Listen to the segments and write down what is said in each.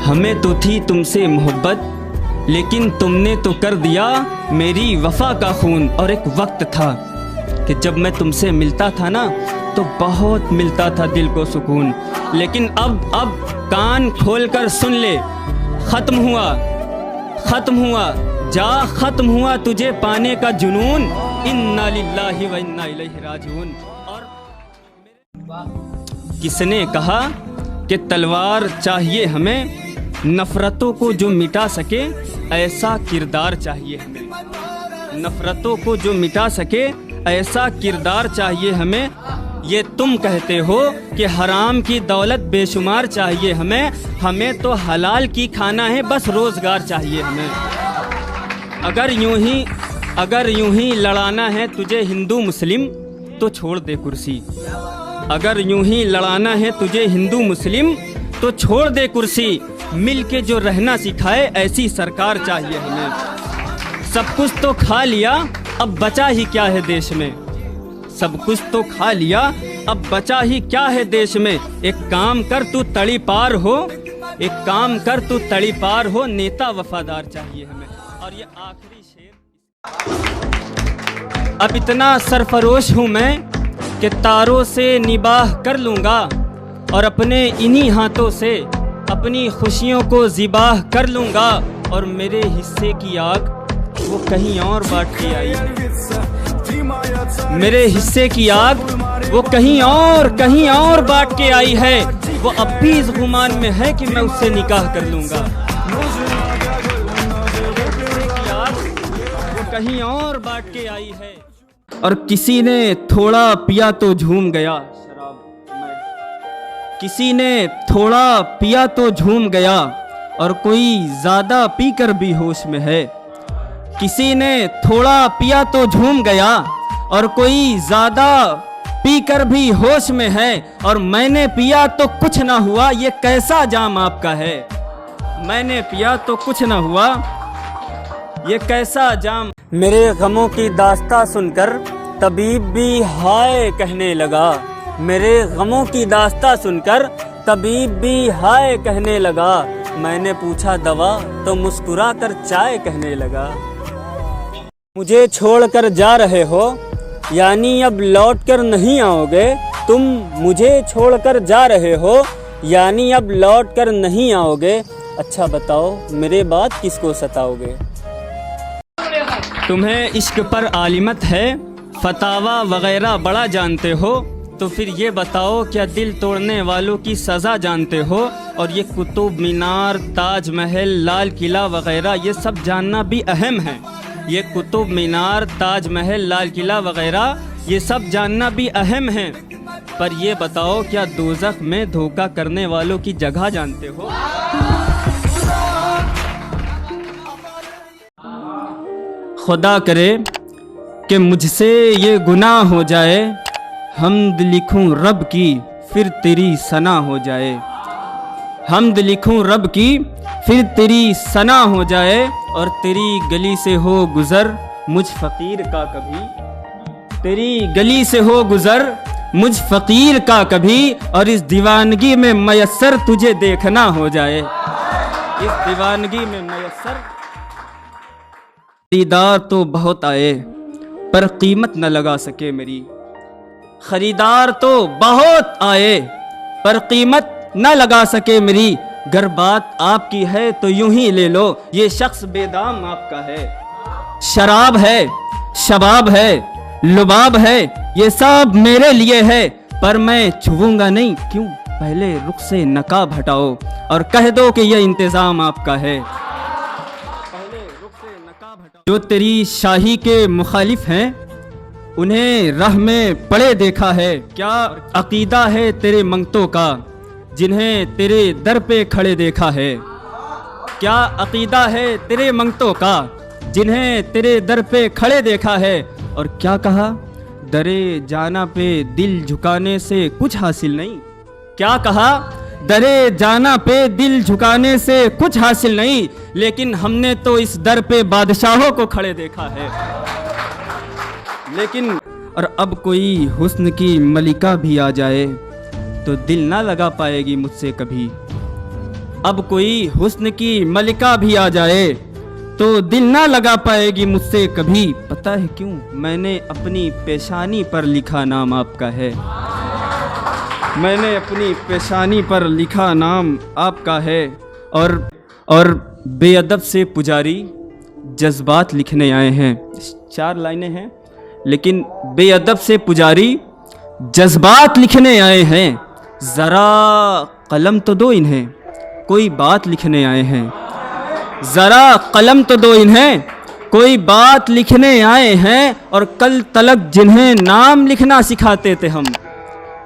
हमें तो थी तुमसे मोहब्बत, लेकिन तुमने तो कर दिया मेरी वफा का खून। और एक वक्त था कि जब मैं तुमसे मिलता था ना तो बहुत मिलता था दिल को सुकून, लेकिन अब कान खोलकर सुन ले, ख़त्म हुआ जा ख़त्म हुआ तुझे पाने का जुनून। इन्ना लिल्लाहि व इन्ना इलैहि राजिऊन। और किसने कहा कि तलवार चाहिए हमें, नफ़रतों को जो मिटा सके ऐसा किरदार चाहिए हमें। नफ़रतों को जो मिटा सके ऐसा किरदार चाहिए हमें। ये तुम कहते हो कि हराम की दौलत बेशुमार चाहिए हमें, हमें तो हलाल की खाना है, बस रोज़गार चाहिए हमें। अगर यूं ही लड़ाना है तुझे हिंदू मुस्लिम तो छोड़ दे कुर्सी। अगर यूं ही लड़ाना है तुझे हिंदू मुस्लिम तो छोड़ दे कुर्सी। मिल के जो रहना सिखाए ऐसी सरकार चाहिए हमें। सब कुछ तो खा लिया अब बचा ही क्या है देश में। सब कुछ तो खा लिया अब बचा ही क्या है देश में। एक काम कर तू तड़ी पार हो, एक काम कर तू तड़ी पार हो, नेता वफादार चाहिए हमें। और ये आखिरी शेर। अब इतना सरफरोश हूँ मैं कि तारों से निबाह कर लूँगा, और अपने इन्हीं हाथों से अपनी खुशियों को ज़िबाह कर लूँगा। और मेरे हिस्से की आग वो कहीं और बांट के आई है। मेरे हिस्से की आग वो कहीं और बांट के आई है। वो अब भी इस गुमान में है कि मैं उससे निकाह कर लूँगा। वो कहीं और बांट के आई है। और किसी ने थोड़ा पिया तो झूम गया, किसी ने थोड़ा पिया तो झूम गया, और कोई ज़्यादा पीकर भी होश में है। किसी ने थोड़ा पिया तो झूम गया, और कोई ज़्यादा पीकर भी होश में है। और मैंने पिया तो कुछ ना हुआ, ये कैसा जाम आपका है। मैंने पिया तो कुछ ना हुआ, ये कैसा जाम। मेरे गमों की दास्तां सुनकर तबीब भी हाय कहने लगा। मेरे गमों की दास्तां सुनकर तबीब भी हाय कहने लगा। मैंने पूछा दवा तो मुस्कुरा कर चाय कहने लगा। मुझे छोड़कर जा रहे हो यानी अब लौट कर नहीं आओगे। तुम मुझे छोड़कर जा रहे हो यानी अब लौट कर नहीं आओगे। अच्छा बताओ मेरे बाद किसको सताओगे। तुम्हें इश्क पर आलिमत है, फतावा वगैरह बड़ा जानते हो, तो फिर ये बताओ क्या दिल तोड़ने वालों की सज़ा जानते हो। और ये कुतुब मीनार, ताज महल, लाल किला वगैरह ये सब जानना भी अहम है। ये कुतुब मीनार, ताज महल, लाल किला वगैरह ये सब जानना भी अहम है। पर ये बताओ क्या दोज़ख में धोखा करने वालों की जगह जानते हो। खुदा करे कि मुझसे ये गुनाह हो जाए, हम्द लिखूं रब की फिर तेरी सना हो जाए। हम्द लिखूं रब की फिर तेरी सना हो जाए। और तेरी गली से हो गुज़र मुझ फ़कीर का कभी। तेरी गली से हो गुज़र मुझ फ़कीर का कभी। और इस दीवानगी में मयस्सर तुझे देखना हो जाए। इस दीवानगी में मयस्सर। खरीदार तो बहुत आए पर कीमत न लगा सके मेरी। खरीदार तो बहुत आए पर कीमत न लगा सके मेरी। गर बात आपकी है तो यूं ही ले लो, ये शख्स बेदाम आपका है। शराब है, शबाब है, लुबाब है, ये सब मेरे लिए है, पर मैं छुऊंगा नहीं। क्यों? पहले रुख से नकाब हटाओ और कह दो कि ये इंतज़ाम आपका है। पहले रुख से नकाब हटाओ। जो तेरी शाही के मुखालिफ हैं उन्हें राह में पड़े देखा है। क्या अकीदा है तेरे मंगतों का जिन्हें तेरे दर पे खड़े देखा है। क्या अकीदा है तेरे मंगतों का जिन्हें तेरे दर पे खड़े देखा है। और क्या कहा? दरे जाना पे दिल झुकाने से कुछ हासिल नहीं। क्या कहा? दरे जाना पे दिल झुकाने से कुछ हासिल नहीं, लेकिन हमने तो इस दर पे बादशाहों को खड़े देखा है। लेकिन और अब कोई हुस्न की मलिका भी आ जाए तो दिल ना लगा पाएगी मुझसे कभी। अब कोई हुस्न की मलिका भी आ जाए तो दिल ना लगा पाएगी मुझसे कभी। पता है क्यों? मैंने अपनी पेशानी पर लिखा नाम आपका है। मैंने अपनी पेशानी पर लिखा नाम आपका है। और बेअदब से पुजारी जज्बात लिखने आए हैं। 4 लाइनें हैं, लेकिन बेअदब से पुजारी जज्बात लिखने आए हैं। ज़रा कलम तो दो इन्हें, कोई बात लिखने आए हैं। ज़रा कलम तो दो इन्हें, कोई बात लिखने आए हैं। और कल तलक जिन्हें नाम लिखना सिखाते थे हम,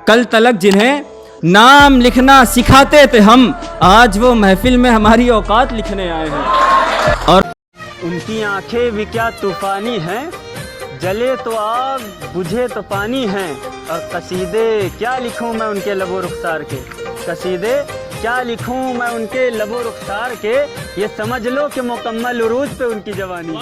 कल तलक जिन्हें नाम लिखना सिखाते थे हम, आज वो महफिल में हमारी औकात लिखने आए हैं। और उनकी आंखें भी क्या तूफानी हैं, जले तो आग बुझे तो पानी हैं। और कसीदे क्या लिखूं मैं उनके लबो रुखसार के, कसीदे क्या लिखूं मैं उनके लबो रुखसार के। ये समझ लो कि मुकम्मल उरूज पे उनकी जवानी।